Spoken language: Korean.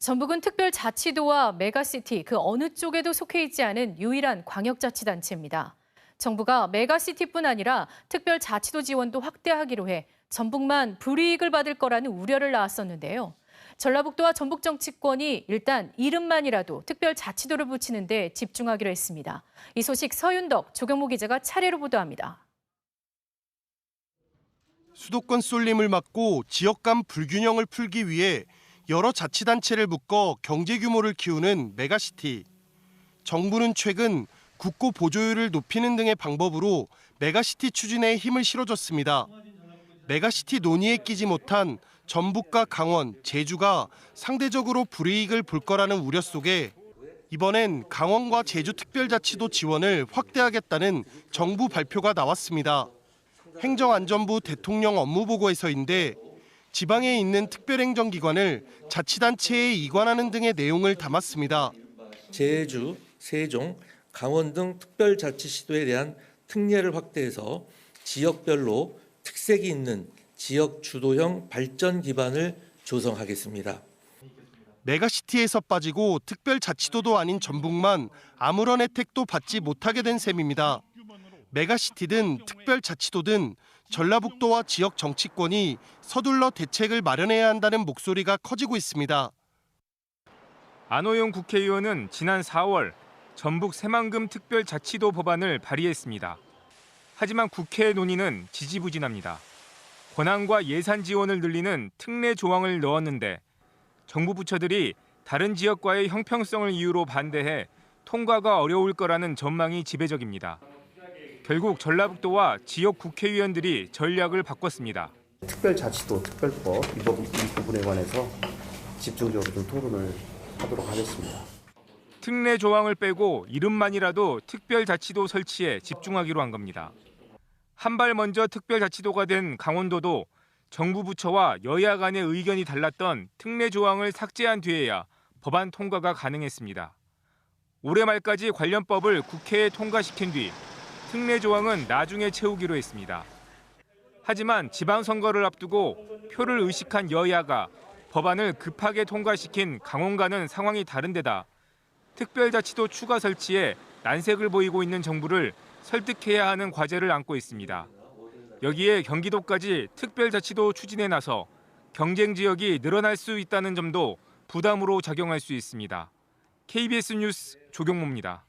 전북은 특별자치도와 메가시티 그 어느 쪽에도 속해 있지 않은 유일한 광역자치단체입니다. 정부가 메가시티뿐 아니라 특별자치도 지원도 확대하기로 해 전북만 불이익을 받을 거라는 우려를 낳았었는데요. 전라북도와 전북 정치권이 일단 이름만이라도 특별자치도를 붙이는 데 집중하기로 했습니다. 이 소식 서윤덕, 조경모 기자가 차례로 보도합니다. 수도권 쏠림을 막고 지역 간 불균형을 풀기 위해 여러 자치단체를 묶어 경제 규모를 키우는 메가시티. 정부는 최근 국고 보조율을 높이는 등의 방법으로 메가시티 추진에 힘을 실어줬습니다. 메가시티 논의에 끼지 못한 전북과 강원, 제주가 상대적으로 불이익을 볼 거라는 우려 속에 이번엔 강원과 제주 특별자치도 지원을 확대하겠다는 정부 발표가 나왔습니다. 행정안전부 대통령 업무보고에서인데 지방에 있는 특별행정기관을 자치단체에 이관하는 등의 내용을 담았습니다. 제주, 세종, 강원 등 특별자치시도에 대한 특례를 확대해서 지역별로 특색이 있는 지역 주도형 발전 기반을 조성하겠습니다. 메가시티에서 빠지고 특별자치도도 아닌 전북만 아무런 혜택도 받지 못하게 된 셈입니다. 메가시티든 특별자치도든 전라북도와 지역 정치권이 서둘러 대책을 마련해야 한다는 목소리가 커지고 있습니다. 안호영 국회의원은 지난 4월 전북 새만금 특별자치도 법안을 발의했습니다. 하지만 국회 논의는 지지부진합니다. 권한과 예산 지원을 늘리는 특례 조항을 넣었는데 정부 부처들이 다른 지역과의 형평성을 이유로 반대해 통과가 어려울 거라는 전망이 지배적입니다. 결국 전라북도와 지역 국회의원들이 전략을 바꿨습니다. 특별자치도 특별법 이 부분에 관해서 집중적으로 좀 토론을 하도록 하겠습니다. 특례 조항을 빼고 이름만이라도 특별자치도 설치에 집중하기로 한 겁니다. 한 발 먼저 특별자치도가 된 강원도도 정부 부처와 여야 간의 의견이 달랐던 특례 조항을 삭제한 뒤에야 법안 통과가 가능했습니다. 올해 말까지 관련 법을 국회에 통과시킨 뒤 특례 조항은 나중에 채우기로 했습니다. 하지만 지방선거를 앞두고 표를 의식한 여야가 법안을 급하게 통과시킨 강원과는 상황이 다른 데다 특별자치도 추가 설치에 난색을 보이고 있는 정부를 설득해야 하는 과제를 안고 있습니다. 여기에 경기도까지 특별자치도 추진에 나서 경쟁 지역이 늘어날 수 있다는 점도 부담으로 작용할 수 있습니다. KBS 뉴스 조경모입니다.